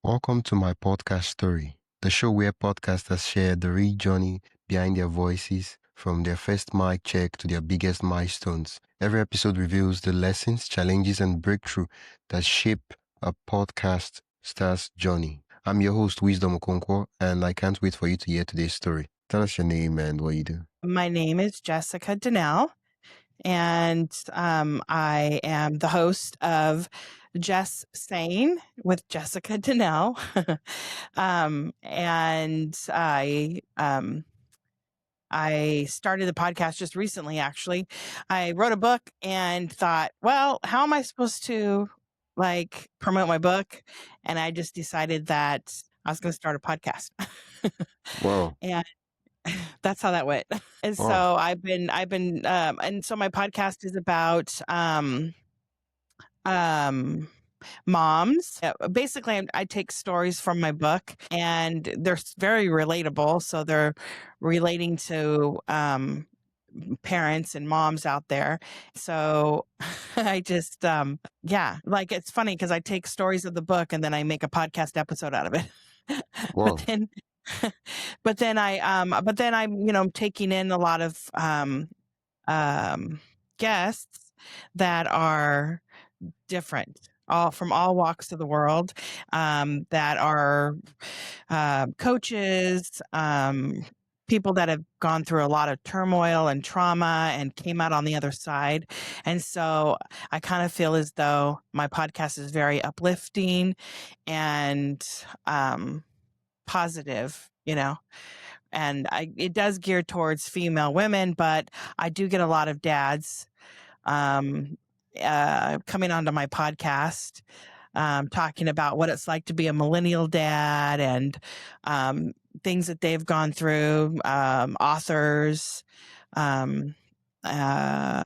Welcome to my podcast story, the show where podcasters share the real journey behind their voices, from their first mic check to their biggest milestones. Every episode reveals the lessons, challenges, and breakthrough that shape a podcast star's journey. I'm your host, Wisdom Okonkwo, and I can't wait for you to hear today's story. Tell us your name and what you do. My name is Jessica Danel, and I am the host of Jess Sayin with Jessica Danel. And I started the podcast just recently, actually. I wrote a book and thought, well, how am I supposed to promote my book? And I just decided that I was going to start a podcast. Wow. And that's how that went. And Wow. so and so my podcast is about, moms. Basically, I take stories from my book and they're very relatable. So they're relating to, parents and moms out there. So I just, it's funny because I take stories of the book and then I make a podcast episode out of it. Wow. But then but then I'm taking in a lot of guests that are different, all from all walks of the world, that are coaches, people that have gone through a lot of turmoil and trauma and came out on the other side. And so I kind of feel as though my podcast is very uplifting and positive, and it does gear towards female women, but I do get a lot of dads coming onto my podcast, talking about what it's like to be a millennial dad and things that they've gone through, authors,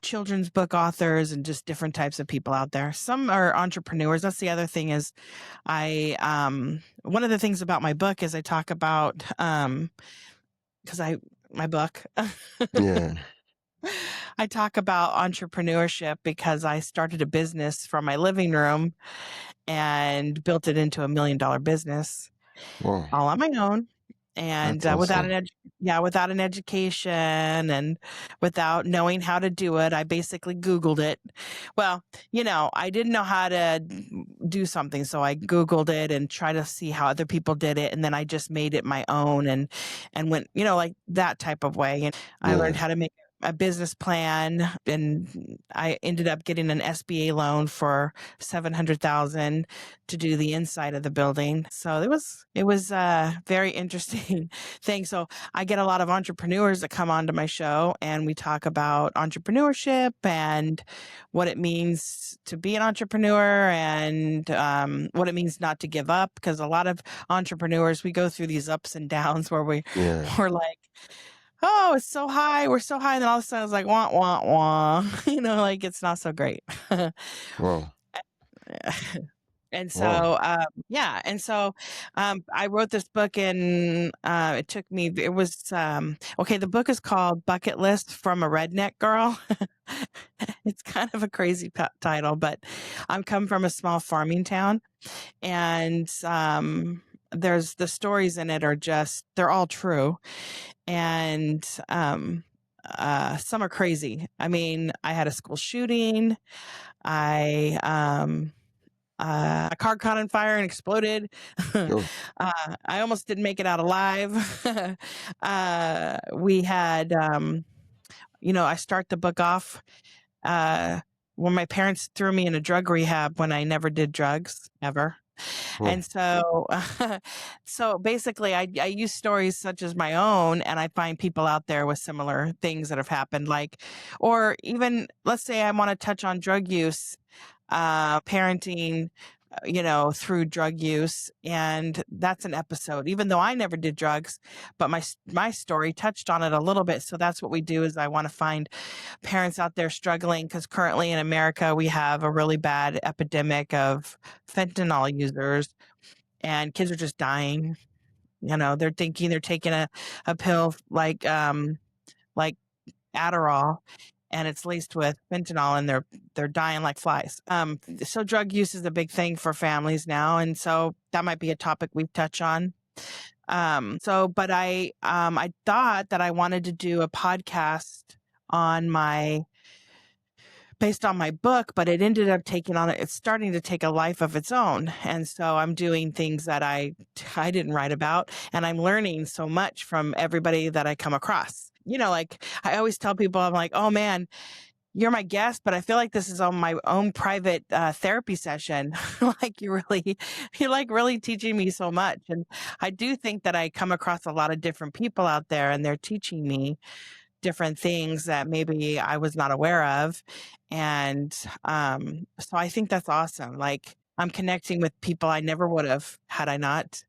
children's book authors, and just different types of people out there. Some are entrepreneurs. That's the other thing is one of the things about my book is I talk about, my book, Yeah. I talk about entrepreneurship because I started a business from my living room and built it into $1 million business Wow. all on my own. And That's without awesome. without an education and without knowing how to do it, I basically Googled it. Well, I didn't know how to do something, so I Googled it and tried to see how other people did it, and then I just made it my own and went, like that type of way. And I learned how to make a business plan, and I ended up getting an SBA loan for $700,000 to do the inside of the building. So it was a very interesting thing. So I get a lot of entrepreneurs that come onto my show, and we talk about entrepreneurship and what it means to be an entrepreneur, and what it means not to give up. Because a lot of entrepreneurs, we go through these ups and downs where we're like, oh, it's so high. We're so high. And then all of a sudden it's like, wah, wah, wah. It's not so great. Wow. And so, I wrote this book and the book is called Bucket List from a Redneck Girl. It's kind of a crazy title, but I'm come from a small farming town, and there's the stories in it they're all true. And some are crazy. I mean, I had a school shooting. A car caught on fire and exploded. I almost didn't make it out alive. We had, I start the book off when my parents threw me in a drug rehab when I never did drugs ever. And so, so basically I use stories such as my own, and I find people out there with similar things that have happened, or even, let's say I want to touch on drug use, parenting, through drug use. And that's an episode, even though I never did drugs, but my story touched on it a little bit. So that's what we do is I want to find parents out there struggling, because currently in America, we have a really bad epidemic of fentanyl users, and kids are just dying. They're thinking they're taking a pill like Adderall, and it's laced with fentanyl, and they're dying like flies. So drug use is a big thing for families now, and so that might be a topic we touch on. But I thought that I wanted to do a podcast based on my book, but it ended up it's starting to take a life of its own. And so I'm doing things that I didn't write about, and I'm learning so much from everybody that I come across. Like I always tell people, I'm like, oh man, you're my guest, but I feel like this is on my own private therapy session. Like you're like really teaching me so much. And I do think that I come across a lot of different people out there, and they're teaching me different things that maybe I was not aware of. And so I think that's awesome. Like I'm connecting with people I never would have had I not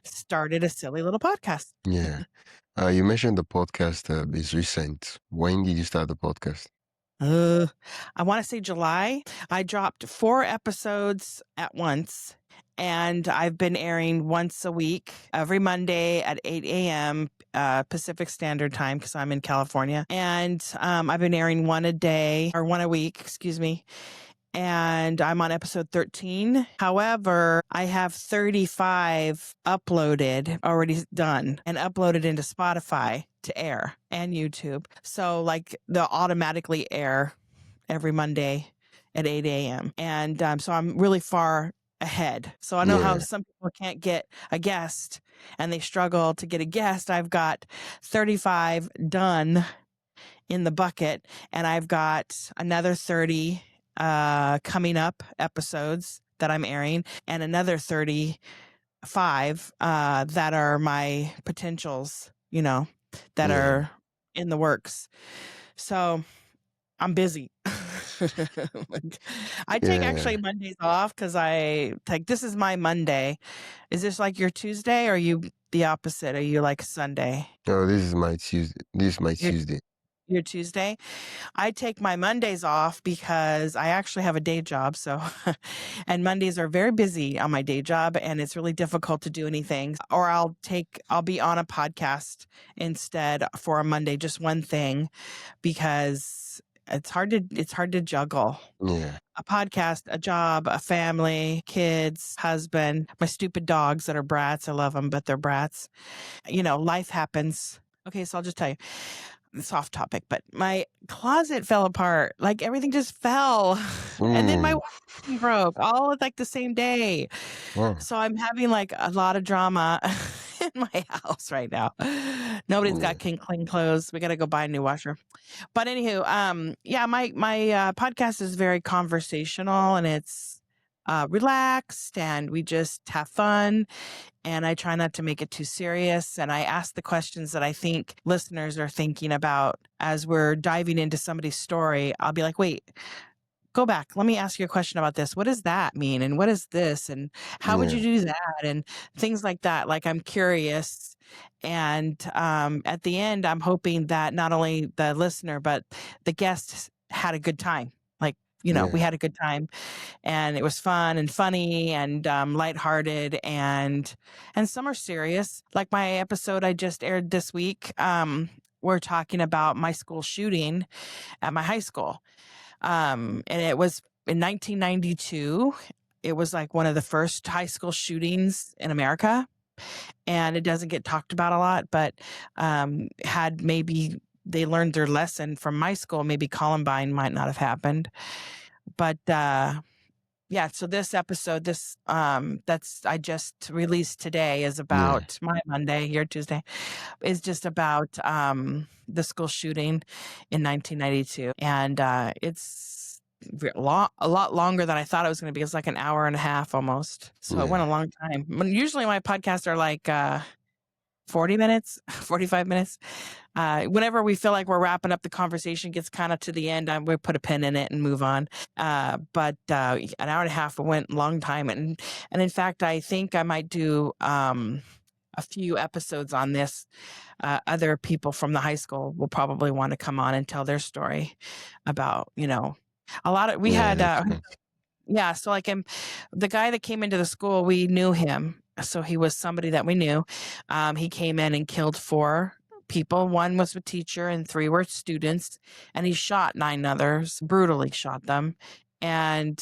started a silly little podcast. Yeah. You mentioned the podcast is recent. When did you start the podcast? I want to say July. I dropped 4 episodes at once, and I've been airing once a week, every Monday at 8 a.m. Pacific Standard Time, because I'm in California. And I've been airing one a week, excuse me. And I'm on episode 13. However, I have 35 already done and uploaded into Spotify to air and YouTube. So like they'll automatically air every Monday at 8 a.m. And so I'm really far ahead. So I know how some people can't get a guest and they struggle to get a guest. I've got 35 done in the bucket, and I've got another 30 coming up episodes that I'm airing, and another 35 that are my potentials, that are in the works. So I'm busy. I take actually Mondays off because this is my Monday. Is this like your Tuesday, or are you the opposite? Are you like Sunday? Oh, this is my Tuesday. This is my Tuesday. Your Tuesday. I take my Mondays off because I actually have a day job. So, and Mondays are very busy on my day job, and it's really difficult to do anything. Or I'll be on a podcast instead for a Monday, just one thing, because it's hard to juggle. Yeah. A podcast, a job, a family, kids, husband, my stupid dogs that are brats. I love them, but they're brats. Life happens. Okay, so I'll just tell you. It's off topic, but my closet fell apart. Like everything just fell. And then my washing broke all at like the same day. Wow. So I'm having like a lot of drama in my house right now. Nobody's got clean clothes. We got to go buy a new washer. But anywho, my podcast is very conversational, and it's relaxed, and we just have fun. And I try not to make it too serious. And I ask the questions that I think listeners are thinking about as we're diving into somebody's story. I'll be like, wait, go back. Let me ask you a question about this. What does that mean? And what is this? And how would you do that? And things like that. Like I'm curious. And at the end, I'm hoping that not only the listener, but the guest had a good time. Like, we had a good time, and it was fun and funny and lighthearted, and some are serious. Like my episode I just aired this week, we're talking about my school shooting at my high school. And it was in 1992. It was like one of the first high school shootings in America, and it doesn't get talked about a lot, but had maybe they learned their lesson from my school, maybe Columbine might not have happened. But so this episode, that's I just released today, is about my Monday, your Tuesday, is just about the school shooting in 1992, and it's a lot longer than I thought it was going to be. It's like an hour and a half almost, so it went a long time. Usually my podcasts are like 40 minutes, 45 minutes. Whenever we feel like we're wrapping up, the conversation gets kind of to the end, we put a pin in it and move on. But an hour and a half went a long time. And in fact, I think I might do a few episodes on this. Other people from the high school will probably want to come on and tell their story about, a lot of, we had, so like the guy that came into the school, we knew him. So he was somebody that we knew. He came in and killed 4 people. One was a teacher and 3 were students, and he shot 9 others, brutally shot them. And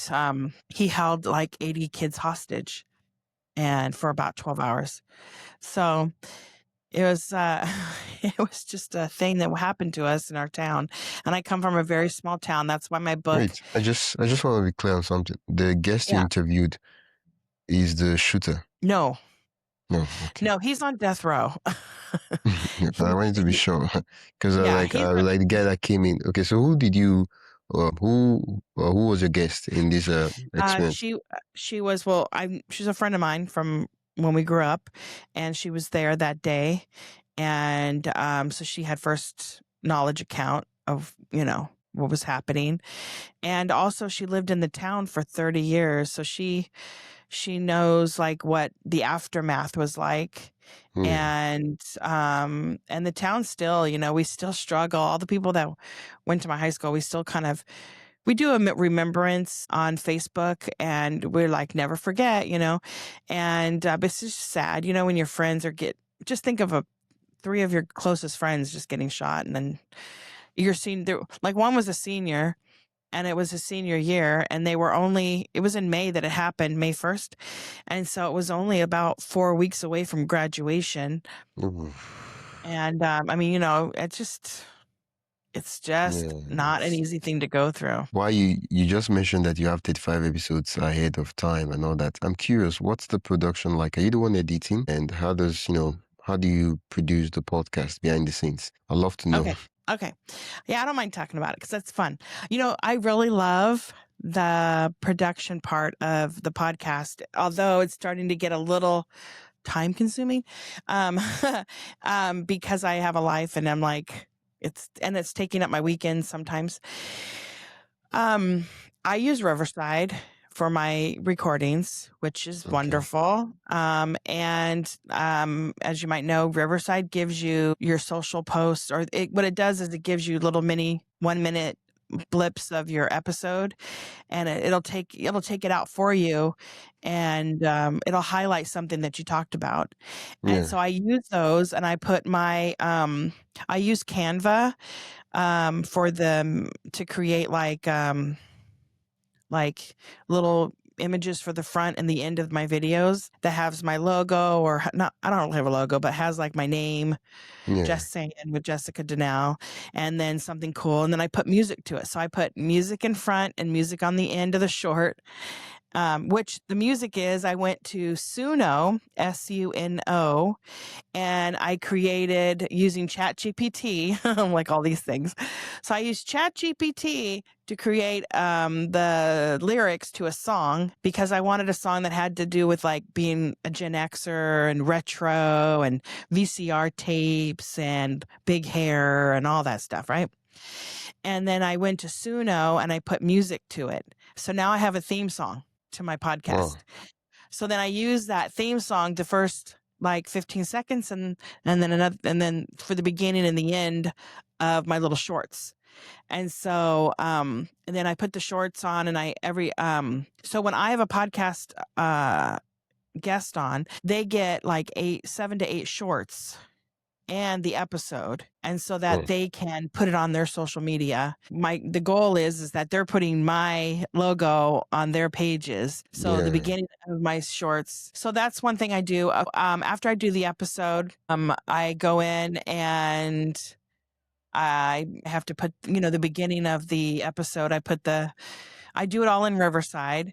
he held like 80 kids hostage and for about 12 hours. So it was it was just a thing that happened to us in our town. And I come from a very small town. That's why my book. Wait, I just want to be clear on something. The guest you Yeah. interviewed is the shooter. No, No, okay. no, he's on death row. I wanted to be sure because Yeah, like he's like the guy that came in. Okay, so who did you, who was your guest in this experience? she was, well, she's a friend of mine from when we grew up, and she was there that day. And so she had first knowledge account of, what was happening. And also she lived in the town for 30 years. So she knows like what the aftermath was like. Yeah. And the town still, we still struggle. All the people that went to my high school, we do a remembrance on Facebook, and we're like, never forget, and but it's just sad, when your friends just think of 3 of your closest friends just getting shot, and then you're seeing there, like one was a senior, and it was his senior year, and it was in May that it happened, May 1st. And so it was only about 4 weeks away from graduation. Ooh. And it's just Yeah. not an easy thing to go through. Why you just mentioned that you have 35 episodes ahead of time and all that. I'm curious, what's the production like? Are you the one editing? And how do you produce the podcast behind the scenes? I'd love to know. Okay. Yeah, I don't mind talking about it because that's fun. I really love the production part of the podcast, although it's starting to get a little time consuming, because I have a life, and I'm like, it's taking up my weekends sometimes. I use Riverside for my recordings, which is Okay. wonderful. And as you might know, Riverside gives you your social posts, or what it does is it gives you little mini 1-minute blips of your episode, and it'll take it out for you, and it'll highlight something that you talked about. Yeah. And so I use those, and I put my I use Canva for them to create like little images for the front and the end of my videos that has my logo, or not, I don't have a logo, but has like my name, Yeah. Jess Sayin with Jessica Danel, and then something cool. And then I put music to it. So I put music in front and music on the end of the short, which the music is, I went to Suno, Suno, and I created using ChatGPT, like all these things. So I used ChatGPT to create the lyrics to a song, because I wanted a song that had to do with like being a Gen Xer and retro and VCR tapes and big hair and all that stuff, right? And then I went to Suno and I put music to it. So now I have a theme song to my podcast. Wow. So then I use that theme song the first like 15 seconds, and then another, and then for the beginning and the end of my little shorts. And so and then I put the shorts on, and so when I have a podcast guest on, they get like 7 to 8 shorts and the episode, and so that they can put it on their social media. The goal is that they're putting my logo on their pages. So the beginning of my shorts. So that's one thing I do. After I do the episode, I go in and I have to put, the beginning of the episode. I do it all in Riverside.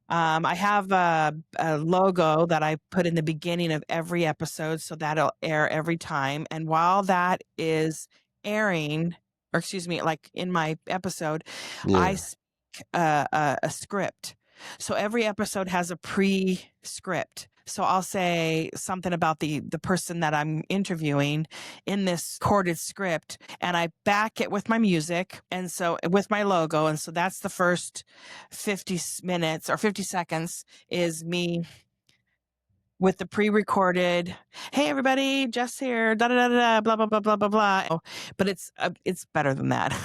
I have a logo that I put in the beginning of every episode, so that'll air every time. And while that is airing, or excuse me, like in my episode, I speak a script. So every episode has a pre-script. So I'll say something about the person that I'm interviewing in this recorded script, and I back it with my music, and so with my logo. And so that's the first 50 minutes or 50 seconds is me with the pre-recorded, hey everybody, Jess here, da da da da, blah blah blah blah blah blah. But it's better than that.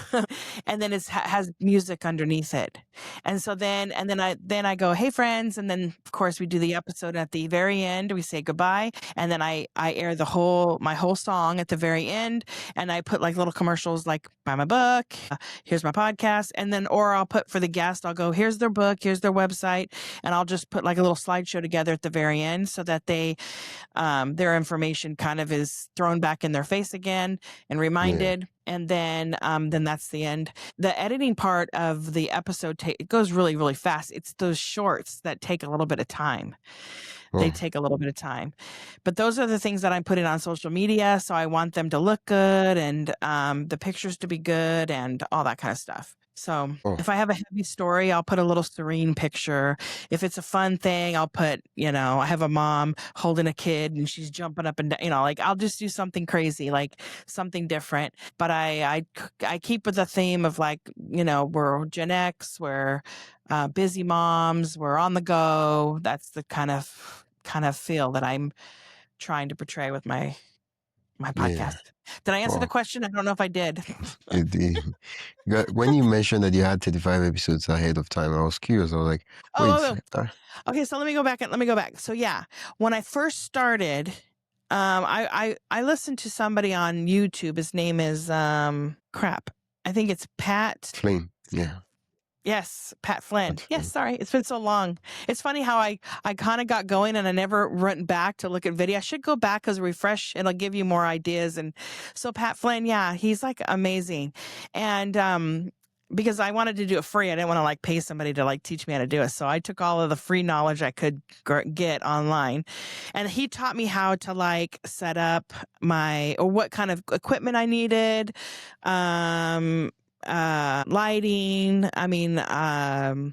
And then it has music underneath it. And so then I go, hey friends, and then of course we do the episode at the very end. We say goodbye, and then I air my whole song at the very end, and I put like little commercials like buy my book, here's my podcast, and then or I'll put for the guest, I'll go, here's their book, here's their website, and I'll just put like a little slideshow together at the very end so that they their information kind of is thrown back in their face again and reminded. And then that's the end. The editing part of the episode it goes really, really fast. It's those shorts that take a little bit of time. They take a little bit of time, but those are the things that I'm putting on social media. So I want them to look good and the pictures to be good and all that kind of stuff. So if I have a heavy story, I'll put a little serene picture. If it's a fun thing, I'll put, I have a mom holding a kid and she's jumping up and down, like I'll just do something crazy, like something different. But I keep with the theme of like, we're Gen X, we're busy moms, we're on the go. That's the kind of feel that I'm trying to portray with my podcast. Did I answer the question? I don't know if I did. When you mentioned that you had 35 episodes ahead of time, I was curious. I was like, wait. Okay, so let me go back. So yeah, when I first started, I listened to somebody on YouTube. His name is crap. I think it's Pat Flynn. Yeah. Yes, Pat Flynn. Yes, sorry. It's been so long. It's funny how I kind of got going and I never went back to look at video. I should go back because refresh, it'll give you more ideas. And so Pat Flynn, yeah, he's like amazing. And because I wanted to do it free, I didn't want to like pay somebody to like teach me how to do it. So I took all of the free knowledge I could get online, and he taught me how to like set up or what kind of equipment I needed. Lighting. I mean, and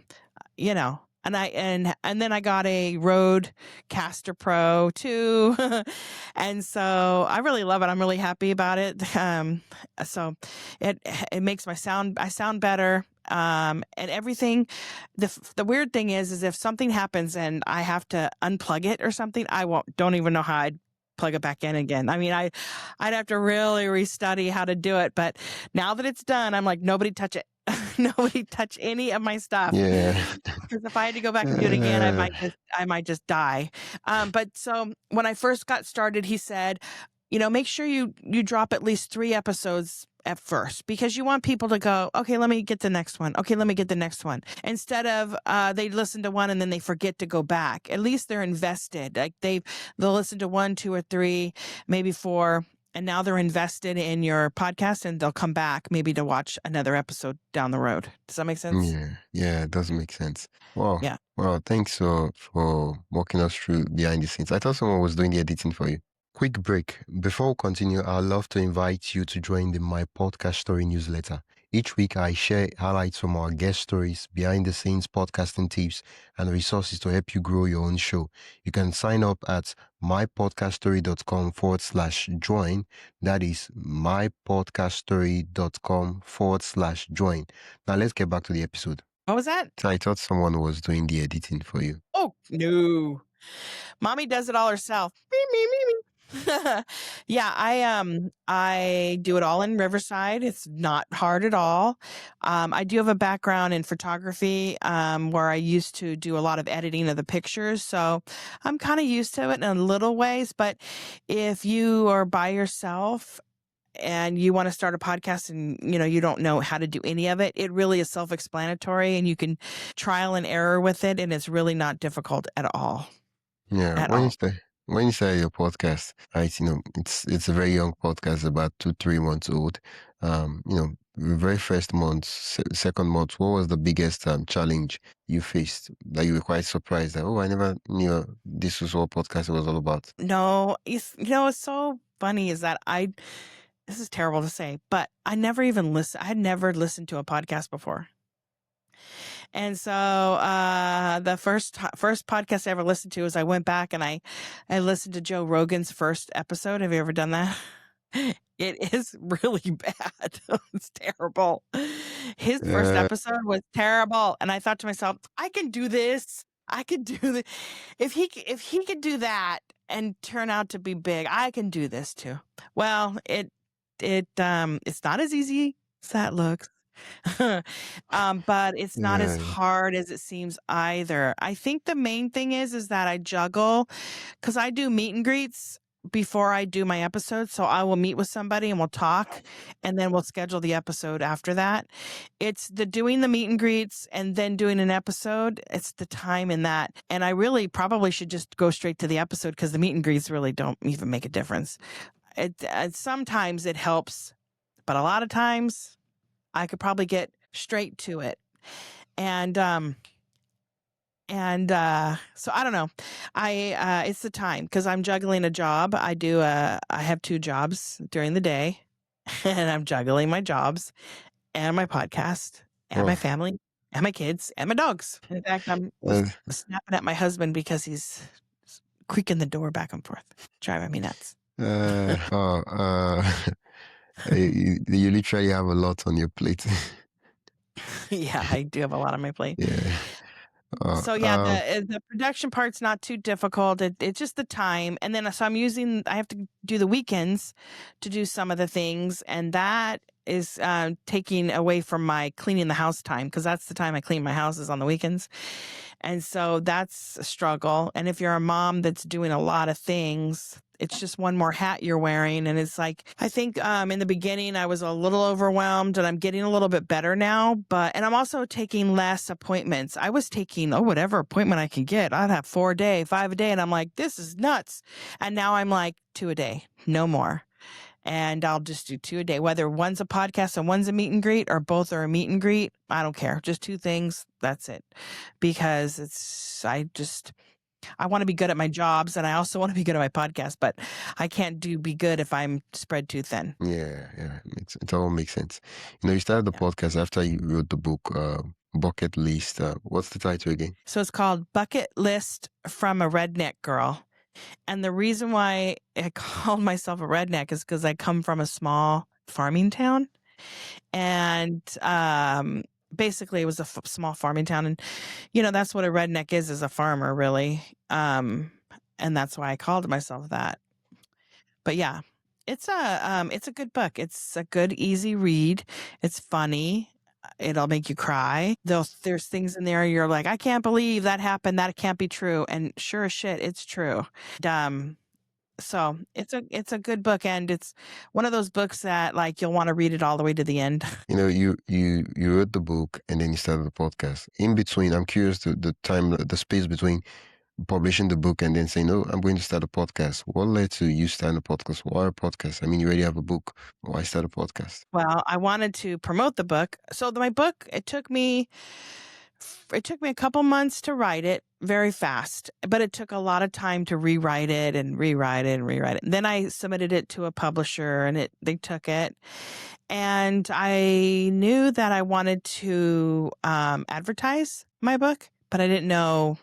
then I got a Rodecaster Pro too. And so I really love it. I'm really happy about it. So it makes I sound better. And everything. The weird thing is if something happens and I have to unplug it or something, don't even know how I'd plug it back in again. I mean, I'd have to really restudy how to do it. But now that it's done, I'm like, nobody touch it. Nobody touch any of my stuff. Yeah. Because if I had to go back and do it again, I might just die. But so when I first got started, he said, make sure you drop at least 3 episodes at first, because you want people to go, okay, let me get the next one. Okay, let me get the next one. Instead of they listen to one and then they forget to go back. At least they're invested. Like they'll listen to 1, 2, or 3, maybe 4. And now they're invested in your podcast and they'll come back maybe to watch another episode down the road. Does that make sense? Yeah, it does make sense. Wow. Yeah. Well, thanks for walking us through behind the scenes. I thought someone was doing the editing for you. Quick break. Before we continue, I'd love to invite you to join the My Podcast Story newsletter. Each week, I share highlights from our guest stories, behind-the-scenes podcasting tips, and resources to help you grow your own show. You can sign up at mypodcaststory.com/join. That is mypodcaststory.com/join. Now, let's get back to the episode. What was that? I thought someone was doing the editing for you. Oh, no. Mommy does it all herself. Yeah, I do it all in Riverside. It's not hard at all. I do have a background in photography, where I used to do a lot of editing of the pictures. So I'm kind of used to it in little ways. But if you are by yourself and you want to start a podcast and, you don't know how to do any of it, it really is self-explanatory and you can trial and error with it. And it's really not difficult at all. Yeah. When you say your podcast, it's a very young podcast, about 2-3 months old. The very first month, second month, what was the biggest challenge you faced that you were quite surprised that, I never knew this was what podcast was all about? No, it's so funny is that this is terrible to say, but I never even listened. I had never listened to a podcast before. And so the first podcast I ever listened to was I went back and I listened to Joe Rogan's first episode. Have you ever done that? It is really bad. It's terrible. His first episode was terrible. And I thought to myself, I can do this. I could do the if he could do that and turn out to be big, I can do this too. Well, it's not as easy as that looks. But it's not as Yeah. hard as it seems either. I think the main thing is that I juggle because I do meet and greets before I do my episode. So I will meet with somebody and we'll talk and then we'll schedule the episode after that. It's the doing the meet and greets and then doing an episode. It's the time in that. And I really probably should just go straight to the episode because the meet and greets really don't even make a difference. Sometimes it helps, but a lot of times I could probably get straight to it. And so I don't know. It's the time because I'm juggling a job. I have 2 jobs during the day and I'm juggling my jobs and my podcast and my Oh, family and my kids and my dogs. In fact, I'm uh, snapping at my husband because he's creaking the door back and forth, driving me nuts. uh, oh, you literally have a lot on your plate. Yeah, I do have a lot on my plate. Yeah. So yeah, the production part's not too difficult. It's just the time, and then so I have to do the weekends to do some of the things, and that is taking away from my cleaning the house time because that's the time I clean my house is on the weekends, and so that's a struggle. And if you're a mom that's doing a lot of things, it's just one more hat you're wearing. And it's like, I think in the beginning, I was a little overwhelmed and I'm getting a little bit better now. And I'm also taking less appointments. I was taking, whatever appointment I can get. I'd have 4 a day, 5 a day. And I'm like, this is nuts. And now I'm like 2 a day, no more. And I'll just do 2 a day, whether one's a podcast and one's a meet and greet or both are a meet and greet. I don't care. Just 2 things. That's it. Because I want to be good at my jobs and I also want to be good at my podcast, but I can't be good if I'm spread too thin. Yeah. It all makes sense. You started the podcast after you wrote the book, Bucket List. What's the title again? So it's called Bucket List from a Redneck Girl. And the reason why I called myself a redneck is because I come from a small farming town. And basically it was a small farming town. And, that's what a redneck is a farmer, really. And that's why I called myself that. But yeah, it's a good book. It's a good, easy read. It's funny. It'll make you cry. There's things in there you're like, I can't believe that happened. That can't be true. And sure as shit, it's true. So it's a good book, and it's one of those books that like you'll want to read it all the way to the end. You wrote the book and then you started the podcast. In between, I'm curious the space between publishing the book and then saying, "Oh, I'm going to start a podcast." What led to you starting a podcast? Why a podcast? I mean, you already have a book. Why start a podcast? Well, I wanted to promote the book. So my book, it took me a couple months to write it, very fast, but it took a lot of time to rewrite it and rewrite it and rewrite it. And then I submitted it to a publisher and they took it. And I knew that I wanted to advertise my book, but I didn't know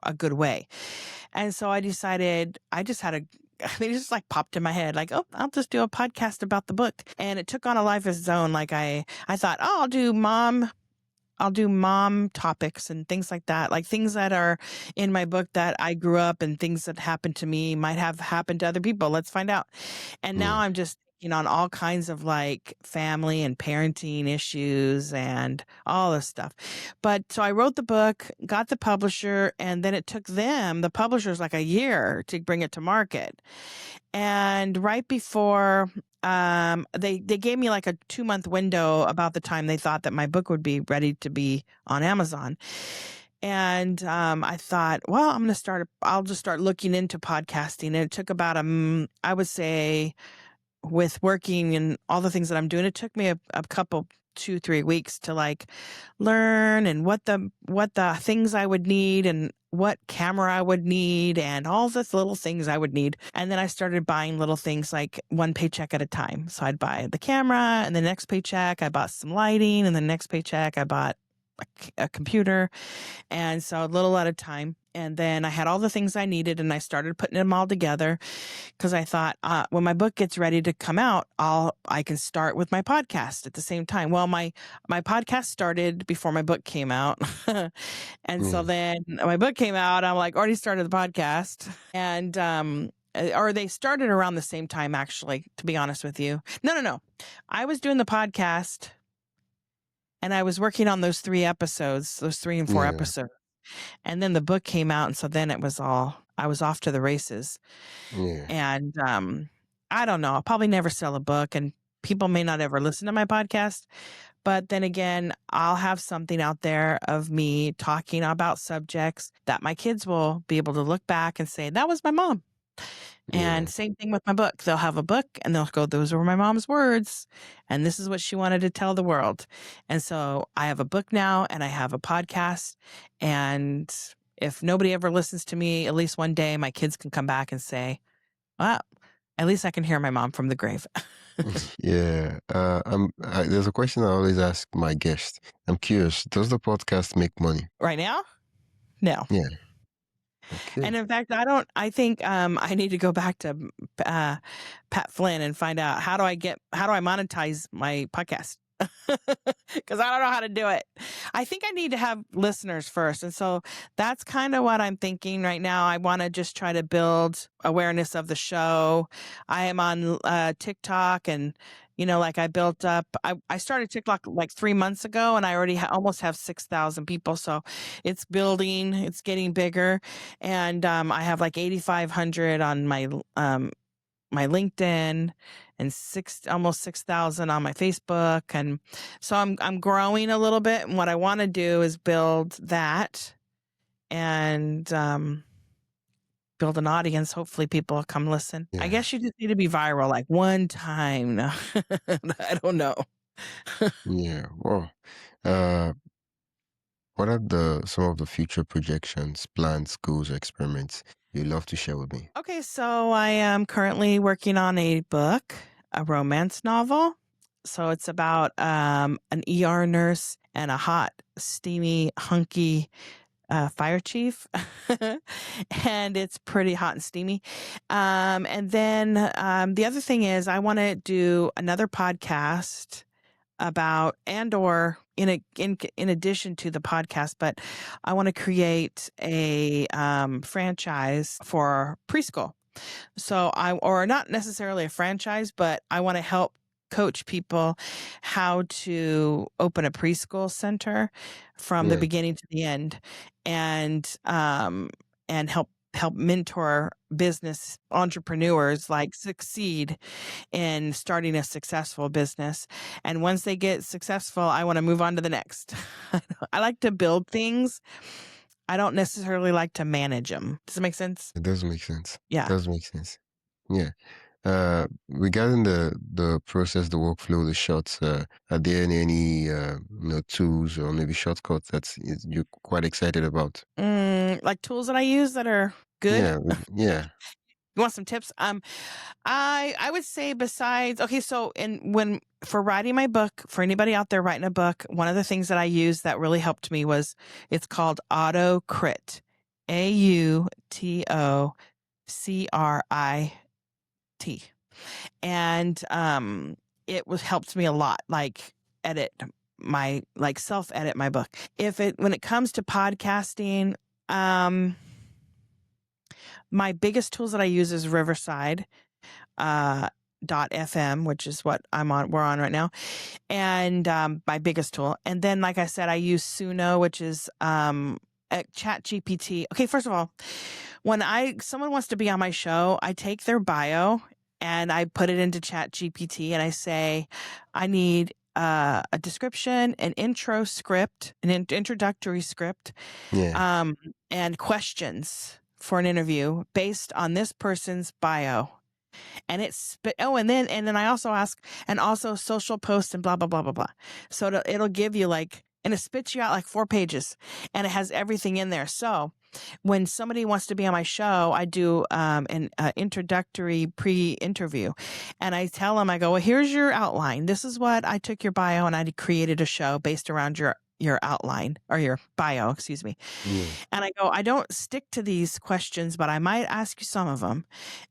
a good way. And so I decided it just like popped in my head, like, oh, I'll just do a podcast about the book. And it took on a life of its own. Like I thought, oh, I'll do mom topics and things like that, like things that are in my book that I grew up and things that happened to me might have happened to other people. Let's find out. And now I'm just on all kinds of like family and parenting issues and all this stuff. But so I wrote the book, got the publisher, and then it took the publishers like a year to bring it to market. And right before they gave me like a 2-month window about the time they thought that my book would be ready to be on Amazon. And I thought, well, I'll just start looking into podcasting. And it took about I would say, with working and all the things that I'm doing, it took me a couple 2-3 weeks to like learn and what the things I would need and what camera I would need and all the little things I would need. And then I started buying little things like one paycheck at a time. So I'd buy the camera, and the next paycheck I bought some lighting, and the next paycheck I bought a computer. And so a little at a time. And then I had all the things I needed, and I started putting them all together because I thought when my book gets ready to come out, I can start with my podcast at the same time. Well, my podcast started before my book came out. And so then my book came out, I'm like, already started the podcast. And or they started around the same time, actually, to be honest with you. No. I was doing the podcast and I was working on those 3 episodes, those 3 and 4 episodes. And then the book came out, and so then it was I was off to the races. Yeah. And I don't know, I'll probably never sell a book, and people may not ever listen to my podcast. But then again, I'll have something out there of me talking about subjects that my kids will be able to look back and say, that was my mom. And same thing with my book. They'll have a book and they'll go, those were my mom's words. And this is what she wanted to tell the world. And so I have a book now and I have a podcast. And if nobody ever listens to me, at least one day my kids can come back and say, well, at least I can hear my mom from the grave. Yeah. There's a question I always ask my guests. I'm curious, does the podcast make money? Right now? No. Yeah. Okay. And in fact, I think I need to go back to Pat Flynn and find out how do I monetize my podcast? Because I don't know how to do it. I think I need to have listeners first. And so that's kind of what I'm thinking right now. I want to just try to build awareness of the show. I am on TikTok, and like I built up, I started TikTok like 3 months ago, and I already almost have 6,000 people. So it's building, it's getting bigger. And I have like 8,500 on my LinkedIn, and almost 6,000 on my Facebook. And so I'm growing a little bit. And what I want to do is build that and build an audience. Hopefully people will come listen. I guess you just need to be viral like one time. I don't know. Yeah. Well, what are some of the future projections, plans, goals, or experiments you'd love to share with me? Okay, so I am currently working on a book, a romance novel. So it's about an ER nurse and a hot, steamy, hunky fire chief. And it's pretty hot and steamy. And then the other thing is I want to do another podcast about, or in addition to the podcast, but I want to create a franchise for preschool. So or not necessarily a franchise, but I want to help coach people how to open a preschool center from the beginning to the end, and help mentor business entrepreneurs like succeed in starting a successful business. And once they get successful, I want to move on to the next. I like to build things. I don't necessarily like to manage them. Does it make sense? It does make sense. Yeah. It does make sense. Yeah. Regarding the process, the workflow, the shots, are there any tools or maybe shortcuts that you're quite excited about? Like tools that I use that are good. Yeah. You want some tips? I would say besides, okay, so for writing my book, for anybody out there writing a book, one of the things that I used that really helped me was, it's called AutoCrit, AutoCrit. And it helped me a lot, like self-edit my book. When it comes to podcasting, my biggest tools that I use is Riverside, .fm, which is what we're on right now. And my biggest tool. And then, like I said, I use Suno, which is ChatGPT. Okay, first of all, when someone wants to be on my show, I take their bio and I put it into ChatGPT, and I say, I need a description, an intro script, an introductory script, and questions for an interview based on this person's bio. And and then I also ask, and also social posts and blah, blah, blah, blah, blah. So it'll give you and it spits you out like 4 pages, and it has everything in there. So when somebody wants to be on my show, I do an introductory pre-interview, and I tell them, I go, well, here's your outline. This is what I took your bio, and I created a show based around your your outline or your bio, excuse me. Yeah. And I go, I don't stick to these questions, but I might ask you some of them.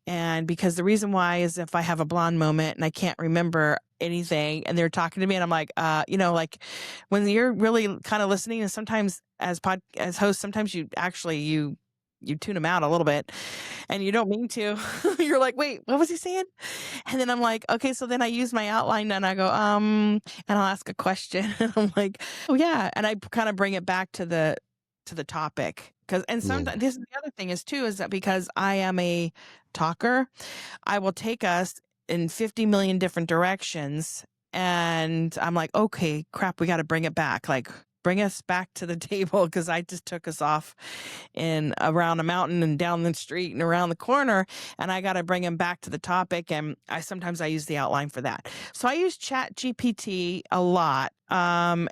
And because the reason why is if I have a blonde moment and I can't remember anything and they're talking to me and I'm like, like when you're really kind of listening, and sometimes as hosts, sometimes you tune them out a little bit and you don't mean to. You're like, wait, what was he saying? And then I'm like, okay, so then I use my outline and I go, and I'll ask a question. And I'm like, oh yeah. And I kind of bring it back to the topic. And sometimes this is the other thing is too, is that because I am a talker, I will take us in 50 million different directions. And I'm like, okay, crap, we got to bring it back. Like, bring us back to the table because I just took us off in around a mountain and down the street and around the corner, and I got to bring him back to the topic. And sometimes I use the outline for that. So I use ChatGPT a lot, and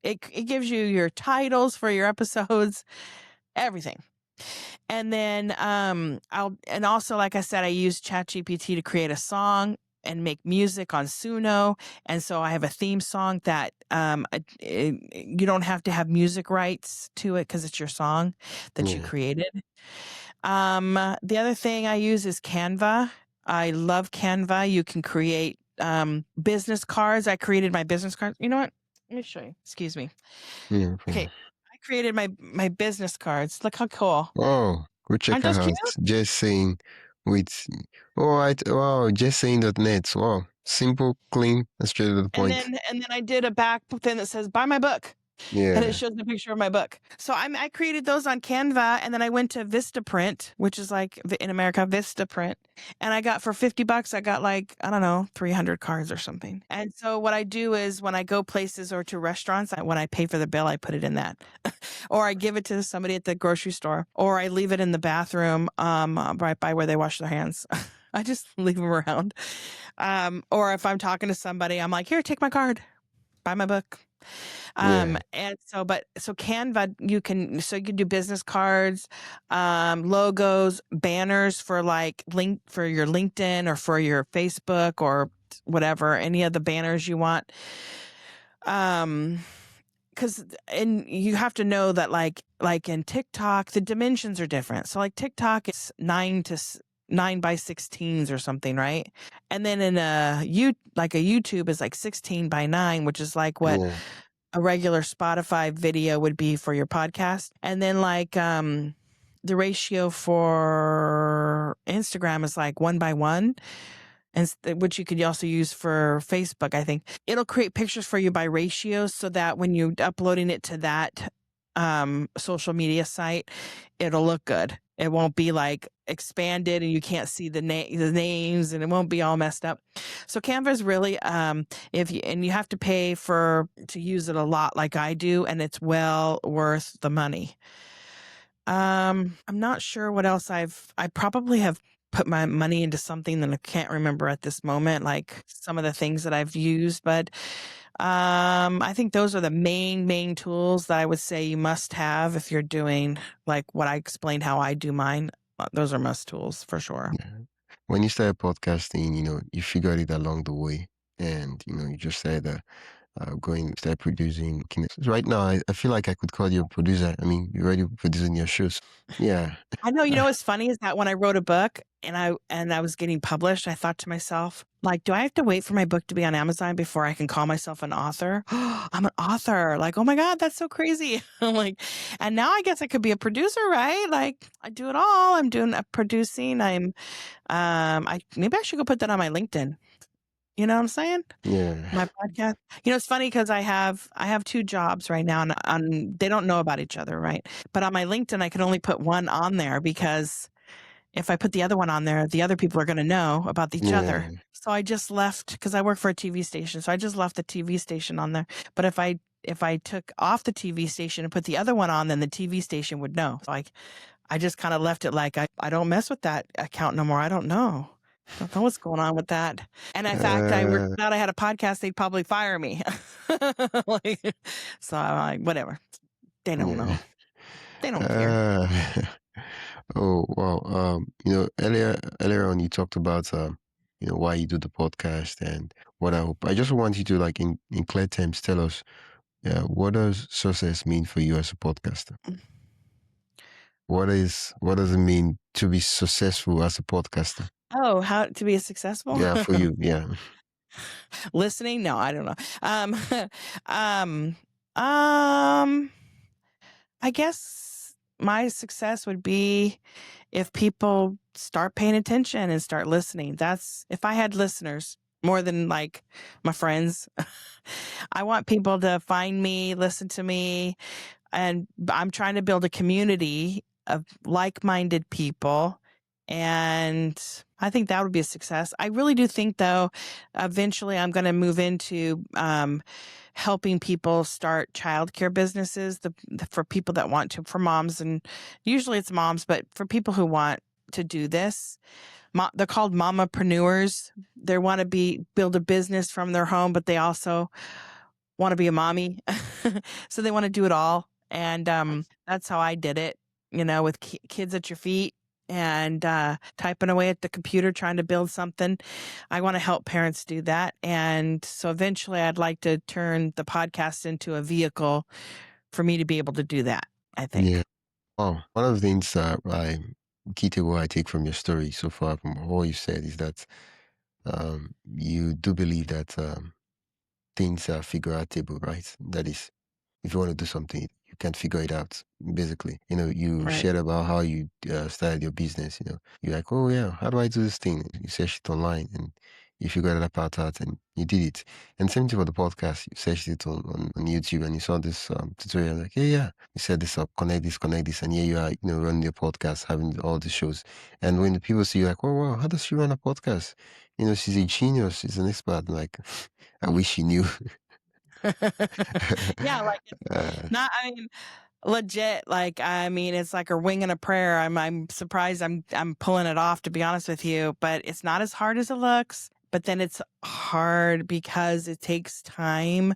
it gives you your titles for your episodes, everything. And then and also, like I said, I use ChatGPT to create a song and make music on Suno. And so I have a theme song that you don't have to have music rights to it because it's your song that you created. The other thing I use is Canva. I love Canva. You can create business cards. I created my business cards. You know what? Let me show you. Excuse me. Yeah. Okay. I created my business cards. Look how cool. Oh, go check Aren't her those cute? out. Jess Sayin with wow, jesssayin.net. Wow. Simple, clean, and straight to the point. And then I did a back thing that says buy my book. And it Yeah. shows a picture of my book. So I created those on Canva, and then I went to Vistaprint, which is like in America, Vistaprint. And I got for $50, I got like, I don't know, 300 cards or something. And so what I do is when I go places or to restaurants, when I pay for the bill, I put it in that. Or I give it to somebody at the grocery store, or I leave it in the bathroom right by where they wash their hands. I just leave them around. Or if I'm talking to somebody, I'm like, here, take my card, buy my book. Yeah. And so Canva, you can do business cards, logos, banners for for your LinkedIn or for your Facebook or whatever, any of the banners you want. And you have to know that like in TikTok, the dimensions are different. So like TikTok is 9 by 16s or something, right? And then in a YouTube is like 16 by 9, which is like what Yeah. a regular Spotify video would be for your podcast. And then like the ratio for Instagram is like 1 by 1, and which you could also use for Facebook. I think it'll create pictures for you by ratios so that when you're uploading it to that social media site, it'll look good. It won't be like expanded and you can't see the names, and it won't be all messed up. So Canva is really you have to pay to use it a lot like I do, and it's well worth the money. I'm not sure what else I probably have put my money into something that I can't remember at this moment, like some of the things that I've used, but I think those are the main tools that I would say you must have if you're doing like what I explained how I do mine. Those are must tools for sure. Yeah. When you started podcasting, you figured it along the way, and you just said start producing. Right now, I feel like I could call you a producer. I mean, you're already producing your shows. Yeah. I know. You know what's funny is that when I wrote a book and I was getting published, I thought to myself, like, do I have to wait for my book to be on Amazon before I can call myself an author? I'm an author. Like, oh my God, that's so crazy. I'm like, and now I guess I could be a producer, right? Like, I do it all. I'm doing producing. Maybe I should go put that on my LinkedIn. You know what I'm saying? Yeah. My podcast. It's funny because I have 2 jobs right now, and they don't know about each other, right? But on my LinkedIn, I can only put one on there because if I put the other one on there, the other people are going to know about each other. So I just left because I work for a TV station. So I just left the TV station on there. But if I took off the TV station and put the other one on, then the TV station would know. So I just kind of left it like I don't mess with that account no more. I don't know. I don't know what's going on with that. And in fact, I worked out I had a podcast, they'd probably fire me. So I'm like, whatever. They don't know. They don't care. Oh, wow. Earlier on you talked about why you do the podcast and what I hope. I just want you to, like, in clear terms, tell us Yeah. What does success mean for you as a podcaster? What does it mean to be successful as a podcaster? Oh, how to be successful? Yeah, for you. Yeah. Listening? No, I don't know. Um, um, I guess my success would be if people start paying attention and start listening. That's if I had listeners more than like my friends. I want people to find me, listen to me, and I'm trying to build a community of like-minded people. And I think that would be a success. I really do think, though, eventually I'm going to move into helping people start childcare businesses for people that want to, for moms. And usually it's moms, but for people who want to do this, they're called mamapreneurs. They want to build a business from their home, but they also want to be a mommy. So they want to do it all. And that's how I did it, with kids at your feet and typing away at the computer trying to build something. I want to help parents do that. And so eventually I'd like to turn the podcast into a vehicle for me to be able to do that, I think. Yeah. Oh, one of the things that key takeaway I take from your story so far, from all you said, is that you do believe that things are figureoutable, right? That is, if you want to do something, you can figure it out. Basically, you Right. shared about how you started your business. You're like, oh yeah, how do I do this thing? You searched it online and you figured that part out and you did it. And same thing for the podcast. You searched it on YouTube and you saw this tutorial. Like, yeah, you set this up, connect this, and here you are, running your podcast, having all the shows. And when the people see you, like, oh wow, how does she run a podcast? She's a genius. She's an expert. I'm like, I wish she knew. Yeah, like uh, not, I mean, legit, like, I mean, it's like a wing and a prayer. I'm surprised I'm pulling it off, to be honest with you, but it's not as hard as it looks. But then it's hard because it takes time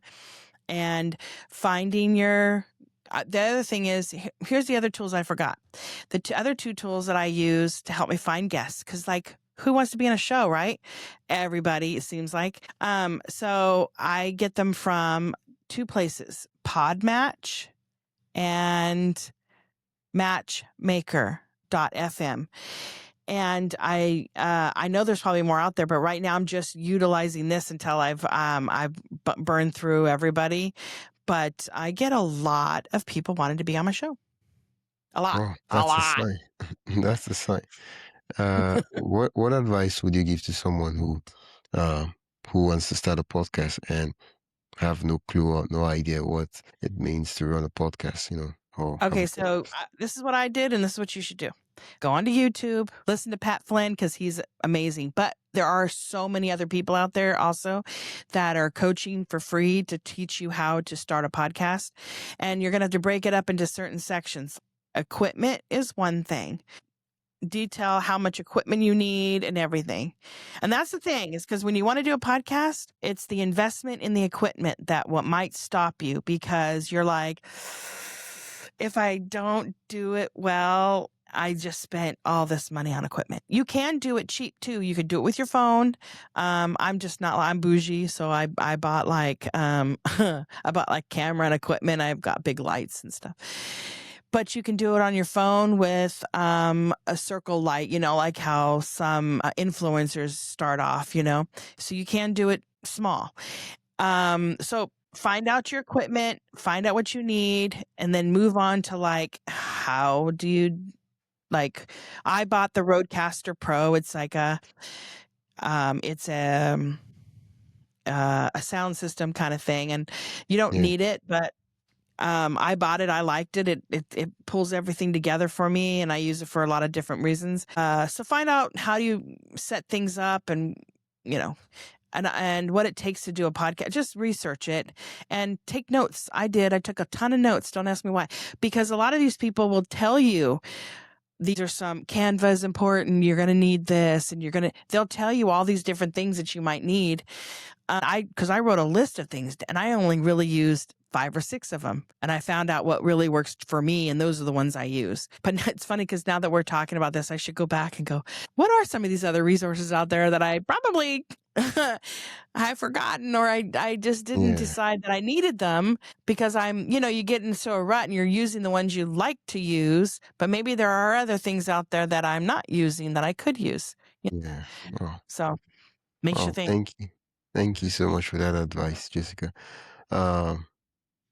and finding the other thing is, here's the other tools I forgot. The other two tools that I use to help me find guests, because like, who wants to be in a show, right? Everybody, it seems like. So I get them from two places, PodMatch and matchmaker.fm. And I know there's probably more out there, but right now I'm just utilizing this until I've burned through everybody. But I get a lot of people wanting to be on my show. A lot. oh, A that's a lot. sign. That's a sign. What advice would you give to someone who wants to start a podcast and have no clue or no idea what it means to run a podcast, or have Okay, a so podcast? this is what I did, and this is what you should do. Go onto YouTube, listen to Pat Flynn because he's amazing. But there are so many other people out there also that are coaching for free to teach you how to start a podcast. And you're going to have to break it up into certain sections. Equipment is one thing. Detail how much equipment you need and everything. And that's the thing, is because when you want to do a podcast, it's the investment in the equipment that what might stop you, because you're like, if I don't do it well, I just spent all this money on equipment. You can do it cheap too. You could do it with your phone. I'm just not, I'm bougie. So I bought like, I bought like camera and equipment. I've got big lights and stuff. But you can do it on your phone with a circle light, like how some influencers start off, so you can do it small. So find out your equipment, find out what you need, and then move on to like, how do you, like, I bought the Rodecaster Pro. It's like it's a sound system kind of thing, and you don't Yeah. need it, but I bought it. I liked it. It pulls everything together for me, and I use it for a lot of different reasons. So find out how you set things up, and and what it takes to do a podcast. Just research it and take notes. I did. I took a ton of notes. Don't ask me why, because a lot of these people will tell you these are some Canva is important. You're going to need this, and they'll tell you all these different things that you might need. because I wrote a list of things and I only really used 5 or 6 of them. And I found out what really works for me. And those are the ones I use. But it's funny because now that we're talking about this, I should go back and go, what are some of these other resources out there that I probably I've forgotten, or I just didn't Yeah. decide that I needed them because you get into a rut and you're using the ones you like to use, but maybe there are other things out there that I'm not using that I could use. Yeah. Oh, So makes you oh, think. thank you. Thank you so much for that advice, Jessica. Um,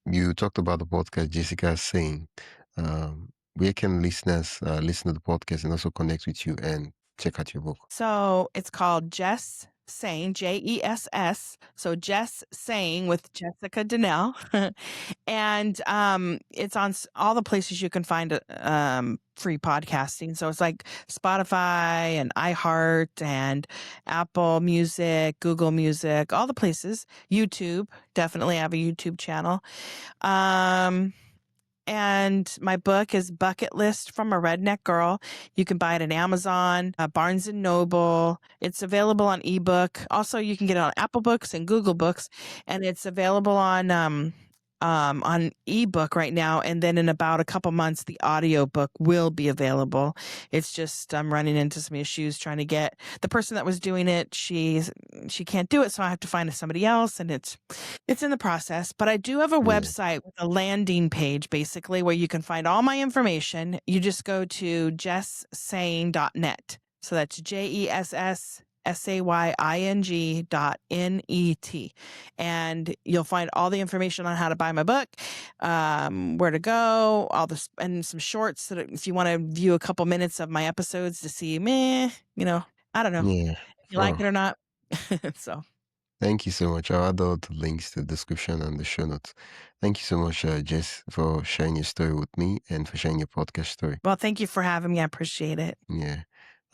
you talked about the podcast, Jessica Sayin. Where can listeners listen to the podcast and also connect with you and check out your book? So it's called Jess Sayin, Jess. So Jess Sayin with Jessica Danel. And it's on all the places you can find free podcasting. So it's like Spotify and iHeart and Apple Music, Google Music, all the places. YouTube, definitely have a YouTube channel. And my book is Bucket List from a Redneck Girl. You can buy it at Amazon, Barnes and Noble. It's available on ebook. Also, you can get it on Apple Books and Google Books, and it's available on ebook right now. And then in about a couple months, the audio book will be available. It's just I'm running into some issues trying to get the person that was doing it. She can't do it, so I have to find somebody else, and it's in the process. But I do have a Yeah. website with a landing page, basically, where you can find all my information. You just go to jesssayin.net. So that's JESSSAYING.net. And you'll find all the information on how to buy my book, where to go, and some shorts. So that if you want to view a couple minutes of my episodes to see, I don't know Yeah. if you like Oh, it or not. So. thank you so much. I'll add all the links to the description and the show notes. Thank you so much, Jess, for sharing your story with me and for sharing your podcast story. Well, thank you for having me. I appreciate it. Yeah.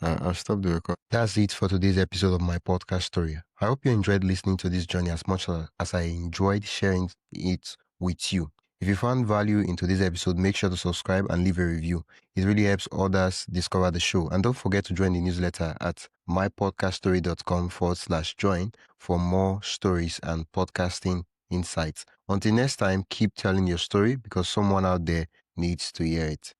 I'll stop the record. That's it for today's episode of my podcast story. I hope you enjoyed listening to this journey as much as I enjoyed sharing it with you. If you found value in today's episode, make sure to subscribe and leave a review. It really helps others discover the show. And don't forget to join the newsletter at mypodcaststory.com/join for more stories and podcasting insights. Until next time, keep telling your story because someone out there needs to hear it.